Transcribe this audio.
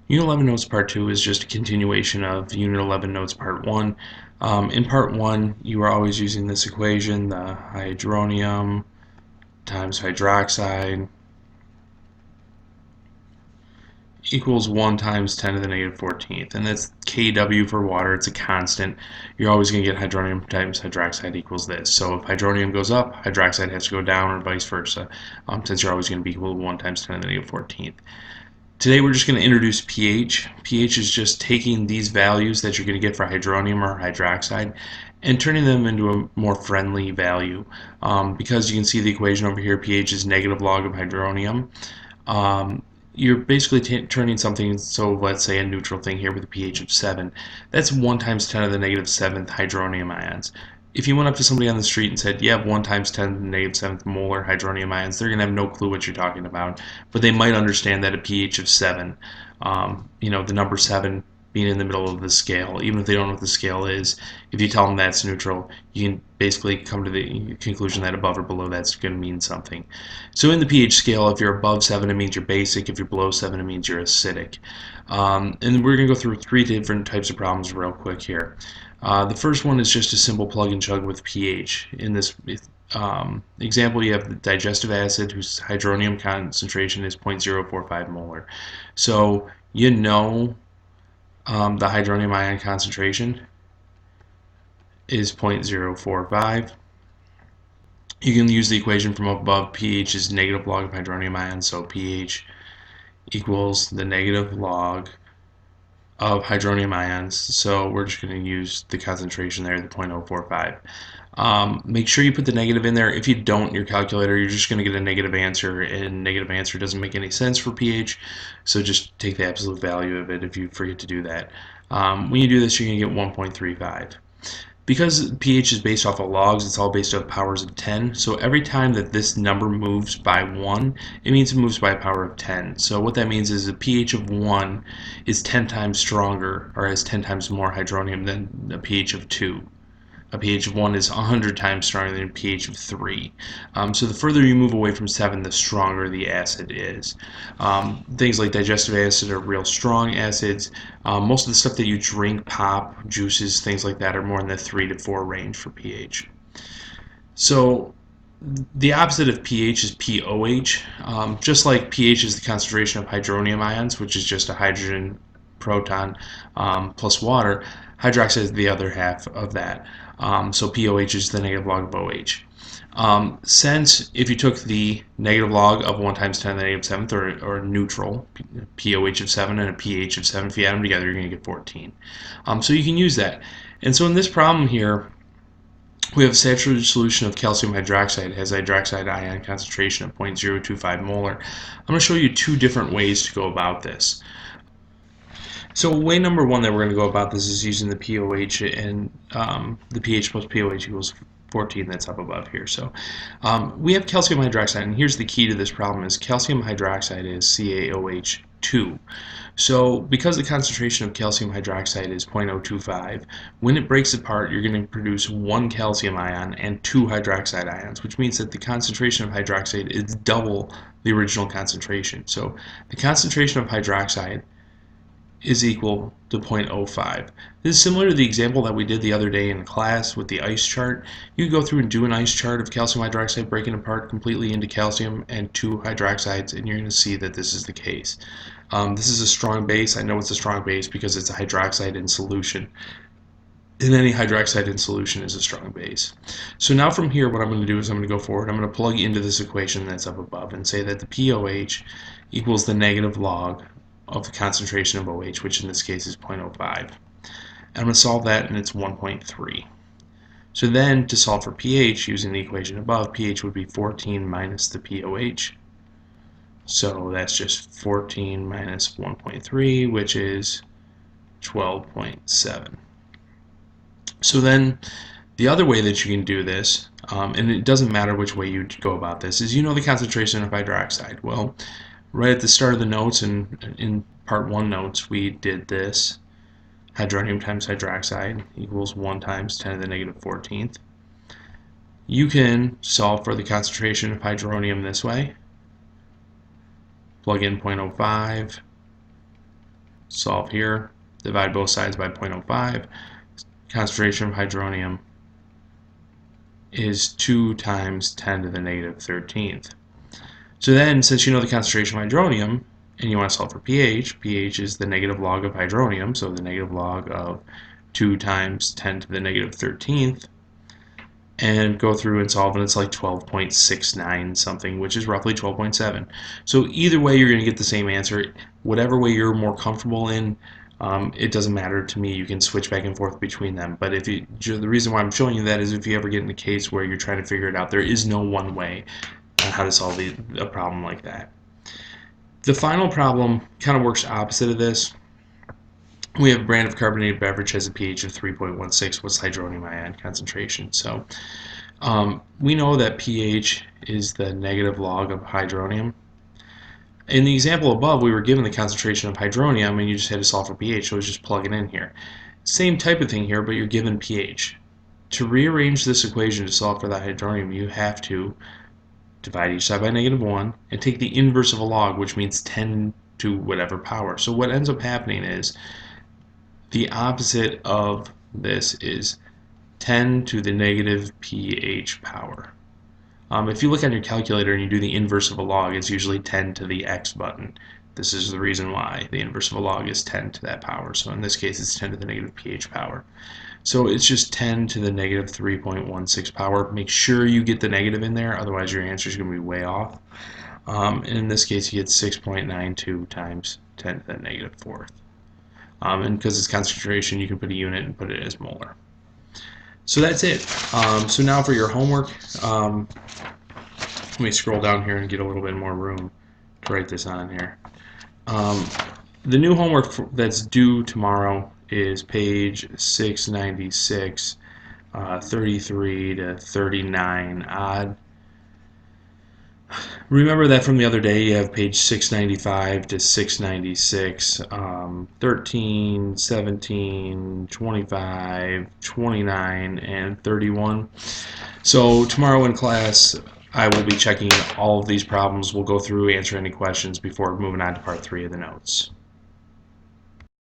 Unit 11 Notes Part 2 is just a continuation of Unit 11 Notes Part 1. In Part 1, you are always using this equation, the hydronium times hydroxide equals 1 times 10 to the negative 14th. And that's Kw for water. It's a constant. You're always going to get hydronium times hydroxide equals this. So if hydronium goes up, hydroxide has to go down, or vice versa, since you're always going to be equal to 1 times 10 to the negative 14th. Today we're just going to introduce pH. pH is just taking these values that you're going to get for hydronium or hydroxide and turning them into a more friendly value. Because you can see the equation over here, pH is negative log of hydronium. You're basically turning something, so let's say a neutral thing here with a pH of 7. That's 1 times 10 to the negative 7th hydronium ions. If you went up to somebody on the street and said, you have 1 times 10 to the negative 7th molar hydronium ions, they're going to have no clue what you're talking about. But they might understand that a pH of 7, the number 7 being in the middle of the scale, even if they don't know what the scale is, if you tell them that's neutral, you can basically come to the conclusion that above or below that's going to mean something. So in the pH scale, if you're above 7, it means you're basic. If you're below 7, it means you're acidic. And we're going to go through 3 different types of problems real quick here. The first one is just a simple plug and chug with pH. In this example, you have the digestive acid whose hydronium concentration is 0.045 molar. So you know the hydronium ion concentration is 0.045. You can use the equation from above. pH is negative log of hydronium ions, so pH equals the negative log of hydronium ions. So we're just going to use the concentration there, the 0.045. Make sure you put the negative in there. If you don't in your calculator, you're just going to get a negative answer, and negative answer doesn't make any sense for pH, so just take the absolute value of it if you forget to do that. When you do this, you're going to get 1.35. Because pH is based off of logs, it's all based off powers of 10. So every time that this number moves by 1, it means it moves by a power of 10. So what that means is a pH of 1 is 10 times stronger, or has 10 times more hydronium than a pH of 2. A pH of 1 is 100 times stronger than a pH of 3. So the further you move away from 7, the stronger the acid is. Things like digestive acid are real strong acids. Most of the stuff that you drink, pop, juices, things like that, are more in the 3 to 4 range for pH. So the opposite of pH is pOH. Just like pH is the concentration of hydronium ions, which is just a hydrogen proton plus water, hydroxide is the other half of that. So pOH is the negative log of OH. Since if you took the negative log of 1 times 10 to the negative 7th, or neutral, pOH of 7 and a pH of 7, if you add them together, you're going to get 14. So you can use that. And so in this problem here, we have a saturated solution of calcium hydroxide. It has hydroxide ion concentration of 0.025 molar. I'm going to show you 2 different ways to go about this. So way number 1 that we're going to go about this is using the pOH, and the pH plus pOH equals 14 that's up above here. So we have calcium hydroxide, and here's the key to this problem is calcium hydroxide is CaOH2. So because the concentration of calcium hydroxide is 0.025, when it breaks apart, you're going to produce 1 calcium ion and 2 hydroxide ions, which means that the concentration of hydroxide is double the original concentration. So the concentration of hydroxide is equal to 0.05. This is similar to the example that we did the other day in class with the ice chart. You can go through and do an ice chart of calcium hydroxide breaking apart completely into calcium and 2 hydroxides, and you're going to see that this is the case. This is a strong base. I know it's a strong base because it's a hydroxide in solution. And any hydroxide in solution is a strong base. So now from here, what I'm going to do is I'm going to go forward. I'm going to plug into this equation that's up above and say that the pOH equals the negative log of the concentration of OH, which in this case is 0.05. I'm going to solve that, and it's 1.3. So then, to solve for pH, using the equation above, pH would be 14 minus the pOH. So that's just 14 minus 1.3, which is 12.7. So then, the other way that you can do this, and it doesn't matter which way you go about this, is you know the concentration of hydroxide. Well, right at the start of the notes, and in part 1 notes, we did this. Hydronium times hydroxide equals 1 times 10 to the negative 14th. You can solve for the concentration of hydronium this way. Plug in 0.05. solve here, divide both sides by 0.05. Concentration of hydronium is 2 times 10 to the negative 13th. So then, since you know the concentration of hydronium, and you want to solve for pH, pH is the negative log of hydronium, so the negative log of 2 times 10 to the negative 13th, and go through and solve, and it's like 12.69 something, which is roughly 12.7. So either way, you're going to get the same answer. Whatever way you're more comfortable in, it doesn't matter to me. You can switch back and forth between them. But if you, the reason why I'm showing you that is if you ever get in a case where you're trying to figure it out, there is no one way on how to solve a problem like that. The final problem kind of works opposite of this. We have a brand of carbonated beverage has a pH of 3.16. What's hydronium ion concentration? So we know that pH is the negative log of hydronium. In the example above, we were given the concentration of hydronium, and you just had to solve for pH, so it was just plug it in here. Same type of thing here, but you're given pH. To rearrange this equation to solve for that hydronium, you have to divide each side by -1 and take the inverse of a log, which means 10 to whatever power. So what ends up happening is the opposite of this is 10 to the negative pH power. If you look on your calculator and you do the inverse of a log, it's usually 10 to the x button. This is the reason why the inverse of a log is 10 to that power. So in this case, it's 10 to the negative pH power. So it's just 10 to the negative 3.16 power. Make sure you get the negative in there, otherwise your answer is going to be way off. And in this case, you get 6.92 times 10 to the negative fourth. And because it's concentration, you can put a unit and put it as molar. So that's it. So now for your homework, let me scroll down here and get a little bit more room to write this on here. The new homework that's due tomorrow is page 696, 33 to 39 odd. Remember that from the other day, you have page 695 to 696, 13, 17, 25, 29, and 31. So tomorrow in class, I will be checking all of these problems. We'll go through, answer any questions before moving on to part 3 of the notes.